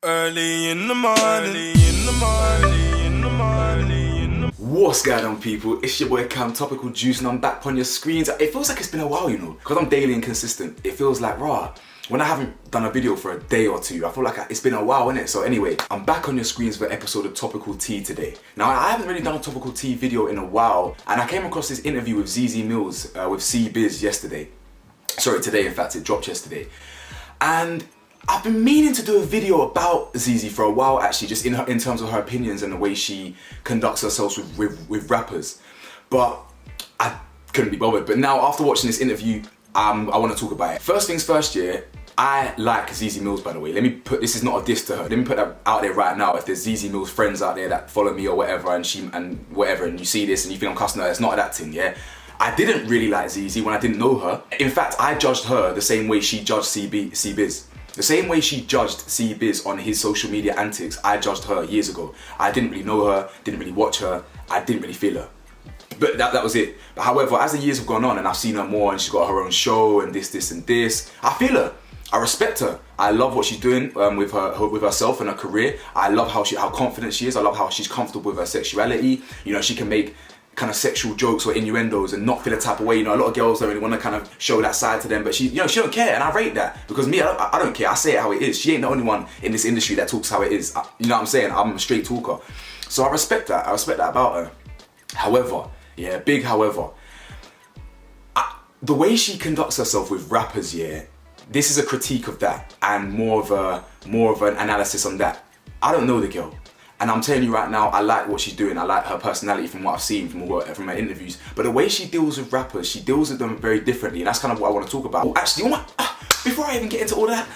Early in the morning, What's going on, people? It's your boy Cam, Topical Juice, and I'm back on your screens. It feels like it's been a while, you know, because I'm daily and consistent. It feels like, when I haven't done a video for a day or two, I feel like it's been a while, innit? So anyway, I'm back on your screens for an episode of Topical Tea today. Now, I haven't really done a Topical Tea video in a while, and I came across this interview with Zeze Millz with C Biz yesterday. Sorry, today, in fact, it dropped yesterday. And I've been meaning to do a video about Zeze for a while, actually, just in terms of her opinions and the way she conducts herself with rappers. But I couldn't be bothered. But now, after watching this interview, I want to talk about it. First things first, I like Zeze Millz, by the way. This is not a diss to her. Let me put that out there right now. If there's Zeze Millz friends out there that follow me or whatever, and you see this and you think I'm cussing her, it's not that thing, yeah? I didn't really like Zeze when I didn't know her. In fact, I judged her the same way she judged C Biz. The same way she judged C Biz on his social media antics, I judged her years ago. I didn't really know her, didn't really watch her, I didn't really feel her. But that was it. But however, as the years have gone on and I've seen her more and she's got her own show and this and this, I feel her. I respect her. I love what she's doing with herself and her career. I love how confident she is. I love how she's comfortable with her sexuality. You know, she can make kind of sexual jokes or innuendos and not feel a type of way. You know, a lot of girls don't really want to kind of show that side to them, but she don't care, and I rate that, because me, I don't care. I say it how it is. She ain't the only one in this industry that talks how it is. You know what I'm saying? I'm a straight talker. So I respect that. I respect that about her. However, big however, the way she conducts herself with rappers, this is a critique of that and more of an analysis on that. I don't know the girl. And I'm telling you right now, I like what she's doing. I like her personality from what I've seen from her interviews. But the way she deals with rappers, she deals with them very differently. And that's kind of what I want to talk about. Actually, before I even get into all that,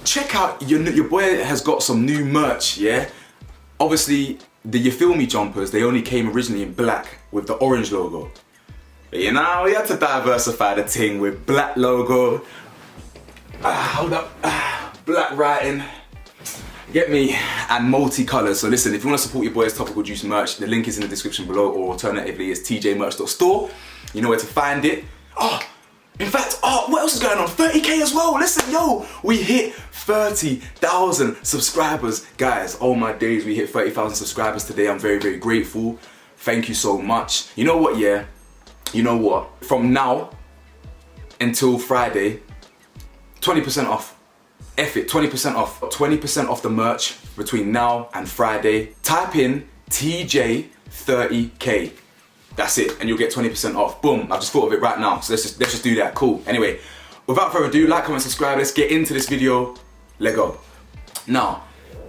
check out, your boy has got some new merch, yeah? Obviously, the You Feel Me jumpers, they only came originally in black with the orange logo. But you know, we had to diversify the ting with black logo. Hold up, black writing. Get me, and multicolours. So listen, if you want to support your boy's Topical Juice merch, the link is in the description below, or alternatively it's tjmerch.store. You know where to find it. In fact, what else is going on? 30k as well. Listen, we hit 30,000 subscribers. Guys, oh my days, we hit 30,000 subscribers today. I'm very, very grateful. Thank you so much. You know what, You know what? From now until Friday, 20% off. F it, 20% off. 20% off the merch between now and Friday. Type in TJ30k. That's it, and you'll get 20% off. Boom, I've just thought of it right now. So let's just do that. Cool. Anyway, without further ado, like, comment, subscribe. Let's get into this video. Let go. Now,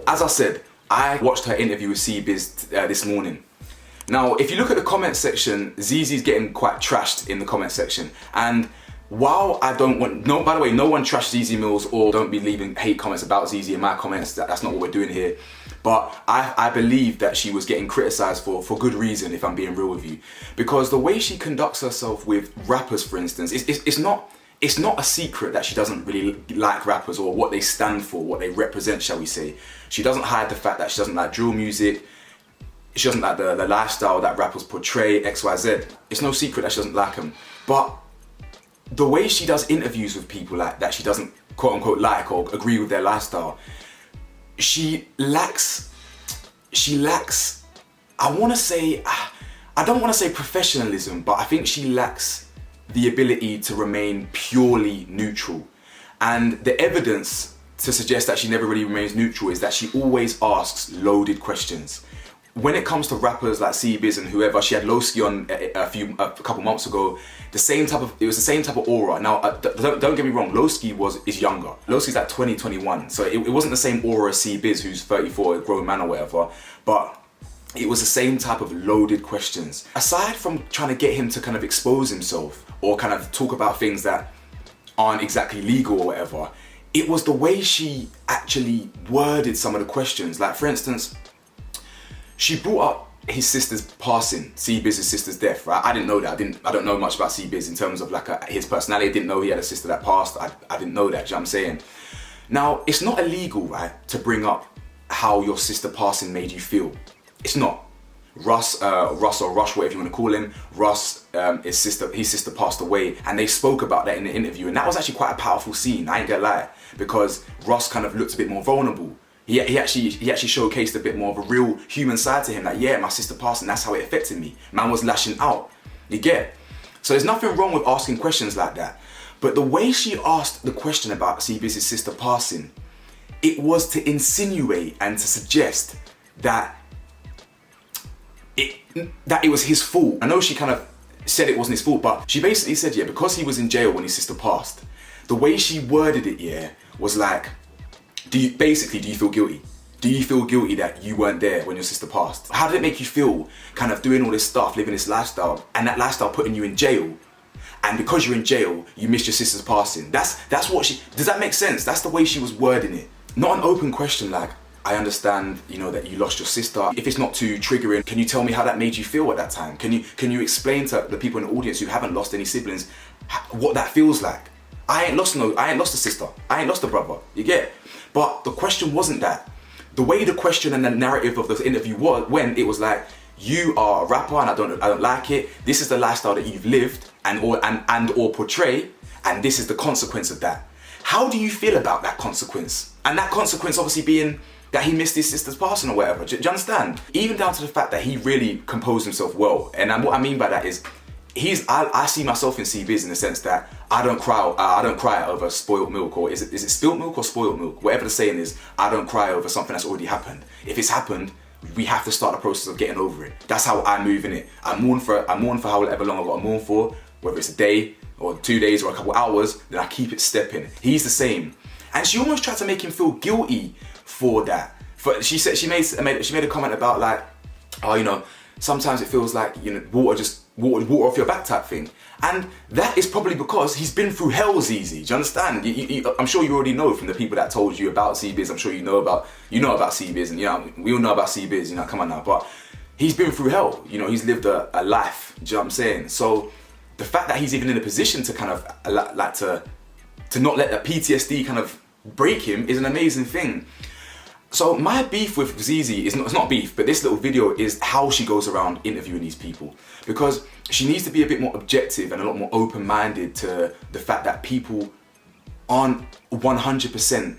as I said, I watched her interview with C Biz this morning. Now, if you look at the comment section, Zeze's getting quite trashed in the comment section. And while I don't want, by the way, no one trash Zeze Millz, or don't be leaving hate comments about Zeze in my comments. That's not what we're doing here. But I believe that she was getting criticised for good reason, if I'm being real with you. Because the way she conducts herself with rappers, for instance, it's not a secret that she doesn't really like rappers or what they stand for, what they represent, shall we say. She doesn't hide the fact that she doesn't like drill music. She doesn't like the lifestyle that rappers portray, XYZ. It's no secret that she doesn't like them. But the way she does interviews with people that she doesn't quote unquote like or agree with their lifestyle, she lacks, I don't want to say professionalism, but I think she lacks the ability to remain purely neutral. And the evidence to suggest that she never really remains neutral is that she always asks loaded questions. When it comes to rappers like C Biz and whoever, she had Lowski on a couple months ago. It was the same type of aura. Now, don't get me wrong, Lowski is younger. Lowski's like 21, so it wasn't the same aura as C Biz, who's 34, a grown man or whatever. But it was the same type of loaded questions. Aside from trying to get him to kind of expose himself or kind of talk about things that aren't exactly legal or whatever, it was the way she actually worded some of the questions. Like, for instance, she brought up his sister's passing, C Biz's sister's death, right? I didn't know that. I don't know much about C Biz in terms of like his personality. I didn't know he had a sister that passed. I didn't know that, do you know what I'm saying? Now, it's not illegal, right, to bring up how your sister passing made you feel. It's not. Russ or Rush, whatever you want to call him, his sister passed away, and they spoke about that in the interview, and that was actually quite a powerful scene, I ain't gonna lie, because Russ kind of looked a bit more vulnerable. He actually showcased a bit more of a real human side to him. Like, yeah, my sister passed and that's how it affected me. Man was lashing out. You get? So there's nothing wrong with asking questions like that. But the way she asked the question about C Biz's sister passing, it was to insinuate and to suggest that it was his fault. I know she kind of said it wasn't his fault, but she basically said, yeah, because he was in jail when his sister passed, the way she worded it, yeah, was like, do you feel guilty? Do you feel guilty that you weren't there when your sister passed? How did it make you feel kind of doing all this stuff, living this lifestyle, and that lifestyle putting you in jail? And because you're in jail, you missed your sister's passing. That's what she, does that make sense? That's the way she was wording it. Not an open question like, I understand, you know, that you lost your sister. If it's not too triggering, can you tell me how that made you feel at that time? Can you explain to the people in the audience who haven't lost any siblings what that feels like? I ain't lost a sister. I ain't lost a brother. You get it? But the question wasn't that. The way the question and the narrative of the interview went, it was like, you are a rapper and I don't like it. This is the lifestyle that you've lived and or portray, and this is the consequence of that. How do you feel about that consequence? And that consequence obviously being that he missed his sister's passing or whatever. Do you understand? Even down to the fact that he really composed himself well. And what I mean by that is, I see myself in C Biz in the sense that I don't cry over spoiled milk, or is it spilt milk or spoiled milk? Whatever the saying is, I don't cry over something that's already happened. If it's happened, we have to start the process of getting over it. That's how I move in it. I mourn for however long I've got to mourn for, whether it's a day or 2 days or a couple hours, then I keep it stepping. He's the same. And she almost tried to make him feel guilty for that. She made a comment about like, oh, you know, sometimes it feels like, you know, water off your back type thing. And that is probably because he's been through hell, Zeze. Do you understand? I'm sure you already know from the people that told you about C Biz. I'm sure you know about C Biz, and you know, we all know about C Biz, you know, come on now. But he's been through hell, you know, he's lived a life, do you know what I'm saying? So the fact that he's even in a position to kind of like to not let that PTSD kind of break him is an amazing thing. So my beef with Zeze it's not beef, but this little video is how she goes around interviewing these people, because she needs to be a bit more objective and a lot more open-minded to the fact that people aren't 100%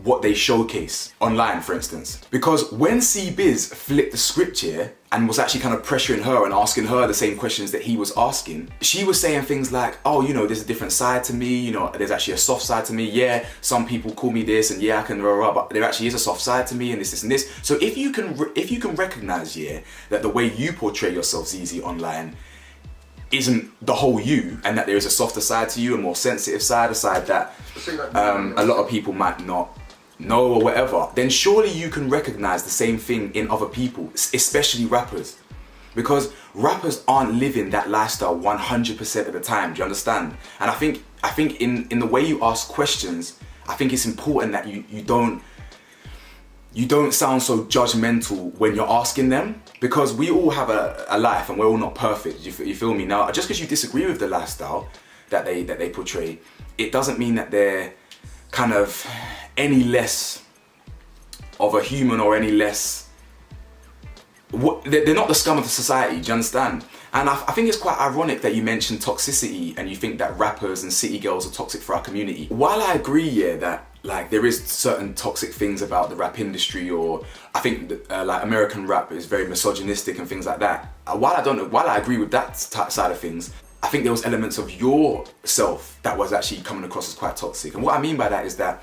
what they showcase online, for instance. Because when C Biz flipped the script here and was actually kind of pressuring her and asking her the same questions that he was asking, she was saying things like, oh, you know, there's a different side to me, you know, there's actually a soft side to me. Yeah, some people call me this, and yeah, I can but there actually is a soft side to me, and this and this. So if you can recognize, yeah, that the way you portray yourself, Zeze, online isn't the whole you, and that there is a softer side to you, a more sensitive side, a side that a lot of people might not know or whatever, then surely you can recognize the same thing in other people, especially rappers. Because rappers aren't living that lifestyle 100% of the time, do you understand? And I think in the way you ask questions, I think it's important that you don't sound so judgmental when you're asking them, because we all have a life and we're all not perfect, you feel me? Now, just because you disagree with the lifestyle that they portray, it doesn't mean that they're kind of any less of a human or any less, they're not the scum of the society, do you understand? And I think it's quite ironic that you mentioned toxicity and you think that rappers and city girls are toxic for our community. While I agree, yeah, that like there is certain toxic things about the rap industry, or I think that, like American rap is very misogynistic and things like that. While I agree with that side of things, I think there was elements of yourself that was actually coming across as quite toxic. And what I mean by that is that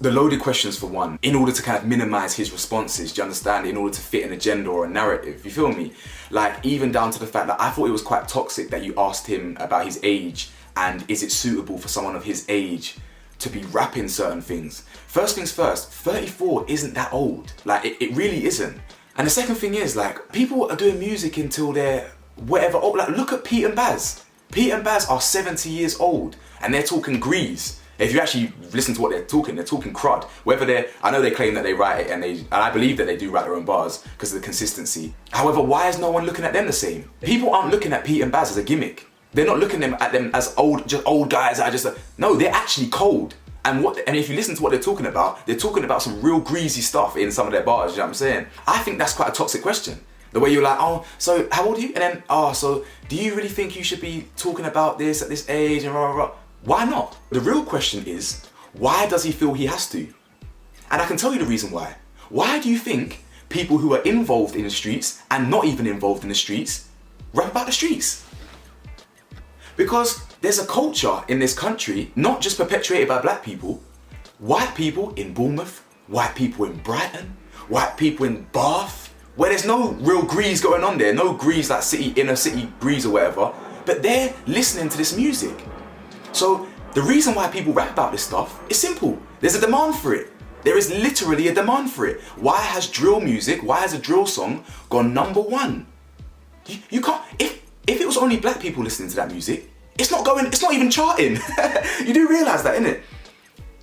the loaded questions, for one, in order to kind of minimize his responses, do you understand? In order to fit an agenda or a narrative, you feel me? Like, even down to the fact that I thought it was quite toxic that you asked him about his age and is it suitable for someone of his age to be rapping certain things. First things first, 34 isn't that old. Like, it really isn't. And the second thing is, like, people are doing music until they're whatever. Oh, like, look at Pete and Baz. Pete and Baz are 70 years old and they're talking grease. If you actually listen to what they're talking crud. Whether I know they claim that they write it, and I believe that they do write their own bars because of the consistency. However, why is no one looking at them the same? People aren't looking at Pete and Baz as a gimmick. They're not looking at them as just old guys that are just no, they're actually cold. And if you listen to what they're talking about some real greasy stuff in some of their bars, you know what I'm saying? I think that's quite a toxic question. The way you're like, oh, so how old are you? And then, oh, so do you really think you should be talking about this at this age and blah, blah, blah? Why not? The real question is, why does he feel he has to? And I can tell you the reason why. Why do you think people who are involved in the streets and not even involved in the streets rap about the streets? Because there's a culture in this country, not just perpetuated by black people, white people in Bournemouth, white people in Brighton, white people in Bath, where there's no real grease going on there, no grease like inner city grease or whatever, but they're listening to this music. So the reason why people rap about this stuff is simple. There's a demand for it. There is literally a demand for it. Why has drill music, why has a drill song gone #1? You can't, if it was only black people listening to that music, it's not even charting. You do realise that, innit?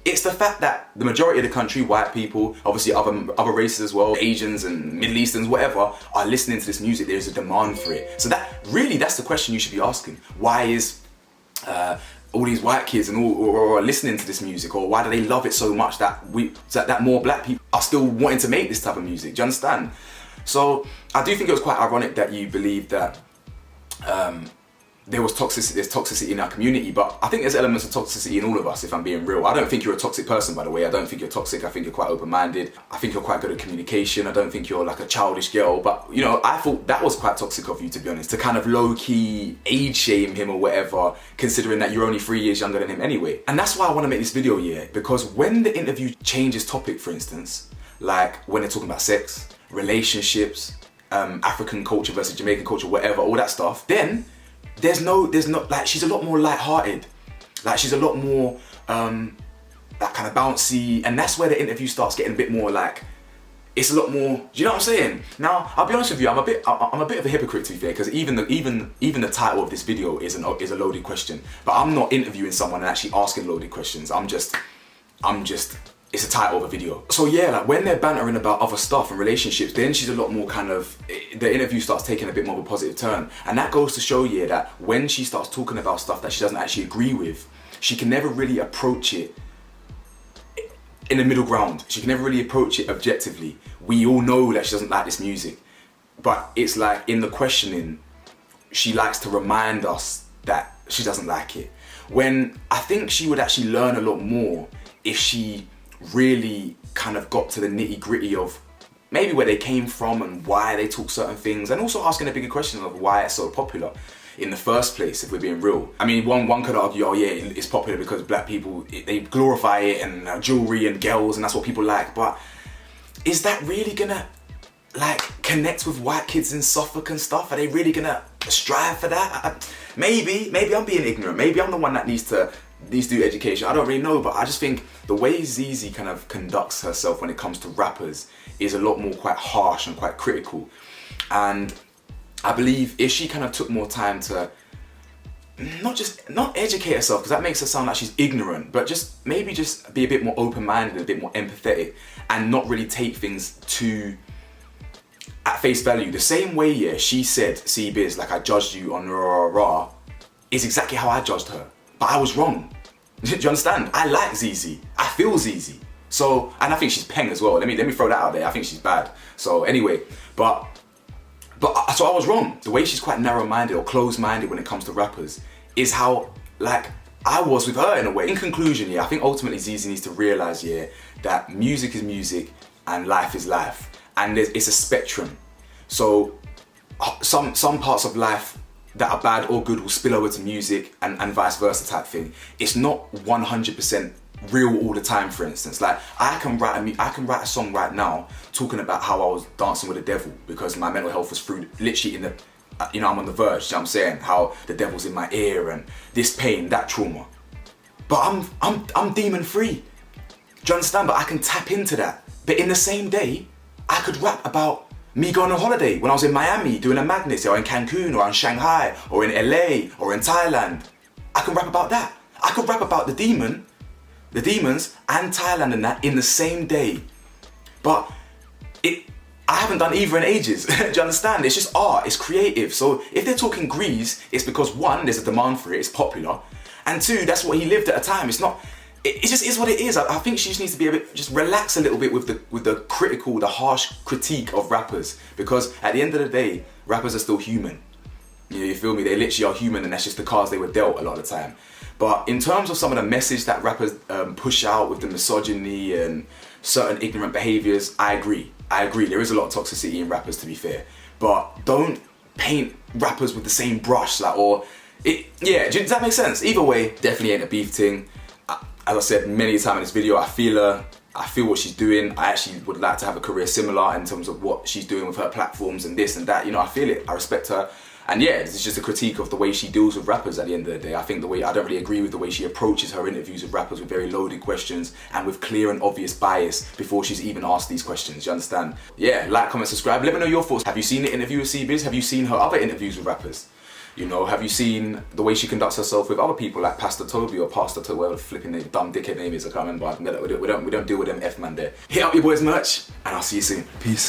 It's the fact that the majority of the country, white people, obviously other races as well, Asians and Middle Easterns, whatever, are listening to this music. There's a demand for it. So that's the question you should be asking. Why is all these white kids and all are listening to this music, or why do they love it so much that more black people are still wanting to make this type of music? Do you understand? So I do think it was quite ironic that you believe that there's toxicity in our community, but I think there's elements of toxicity in all of us, if I'm being real. I don't think you're a toxic person, by the way. I don't think you're toxic. I think you're quite open-minded. I think you're quite good at communication. I don't think you're like a childish girl, but you know, I thought that was quite toxic of you, to be honest, to kind of low-key age shame him or whatever, considering that you're only 3 years younger than him anyway. And that's why I want to make this video, yeah, because when the interview changes topic, for instance, like when they're talking about sex, relationships, African culture versus Jamaican culture, whatever, all that stuff, then there's not, like, she's a lot more light-hearted. Like, she's a lot more, that kind of bouncy, and that's where the interview starts getting a bit more like, it's a lot more, do you know what I'm saying? Now, I'll be honest with you, I'm a bit of a hypocrite, to be fair, because even the title of this video is a loaded question, but I'm not interviewing someone and actually asking loaded questions. I'm just, it's a title of a video. So yeah, like when they're bantering about other stuff and relationships, then she's a lot more kind of, the interview starts taking a bit more of a positive turn. And that goes to show you that when she starts talking about stuff that she doesn't actually agree with, she can never really approach it in the middle ground. She can never really approach it objectively. We all know that she doesn't like this music, but it's like in the questioning, she likes to remind us that she doesn't like it. When I think she would actually learn a lot more if she really kind of got to the nitty gritty of maybe where they came from and why they talk certain things, and also asking a bigger question of why it's so popular in the first place, if we're being real. I mean, one could argue, oh yeah, it's popular because black people, they glorify it, and jewelry and girls, and that's what people like, but is that really gonna like connect with white kids in Suffolk and stuff? Are they really gonna strive for that? Maybe I'm being ignorant. Maybe I'm the one that needs to do education. I don't really know, but I just think the way Zeze kind of conducts herself when it comes to rappers is a lot more quite harsh and quite critical. And I believe if she kind of took more time to not educate herself, because that makes her sound like she's ignorant, but just maybe just be a bit more open-minded, a bit more empathetic, and not really take things too at face value. The same way, yeah, she said, C Biz, like, I judged you on rah rah rah, is exactly how I judged her. But I was wrong. Do you understand? I like Zeze. I feel Zeze. So, and I think she's peng as well. Let me throw that out there. I think she's bad. So anyway, so I was wrong. The way she's quite narrow-minded or closed-minded when it comes to rappers is how, like, I was with her in a way. In conclusion, yeah, I think ultimately Zeze needs to realize, yeah, that music is music and life is life. And it's a spectrum. So some parts of life that are bad or good will spill over to music, and vice versa type thing. It's not 100% real all the time, for instance. Like, I can write a song right now talking about how I was dancing with the devil because my mental health was through, literally in the, you know, I'm on the verge, you know what I'm saying? How the devil's in my ear and this pain, that trauma. But I'm demon free. Do you understand? But I can tap into that. But in the same day, I could rap about me going on holiday when I was in Miami doing a madness, or in Cancun, or in Shanghai, or in LA, or in Thailand. I can rap about that. I could rap about the demons and Thailand and that in the same day. But I haven't done either in ages. Do you understand? It's just art, it's creative. So if they're talking grease, it's because one, there's a demand for it, it's popular. And two, that's what he lived at a time. It's not, it just is what it is. I think she just needs to be a bit, just relax a little bit with the harsh critique of rappers. Because at the end of the day, rappers are still human. You feel me? They literally are human, and that's just the cards they were dealt a lot of the time. But in terms of some of the message that rappers push out with the misogyny and certain ignorant behaviors. I agree. There is a lot of toxicity in rappers, to be fair, but don't paint rappers with the same brush, like, or it. Yeah, does that make sense? Either way, definitely ain't a beef thing. As I said many times in this video, I feel her. I feel what she's doing. I actually would like to have a career similar in terms of what she's doing with her platforms and this and that. You know, I feel it. I respect her. And yeah, this is just a critique of the way she deals with rappers at the end of the day. I think I don't really agree with the way she approaches her interviews with rappers with very loaded questions and with clear and obvious bias before she's even asked these questions, you understand? Yeah, like, comment, subscribe, let me know your thoughts. Have you seen the interview with C Biz? Have you seen her other interviews with rappers? You know, have you seen the way she conducts herself with other people like Pastor Toby or Pastor Toby, whatever the flipping name, dumb dickhead name is, I can't remember. We don't deal with them F-man there. Hit up your boys' merch and I'll see you soon. Peace.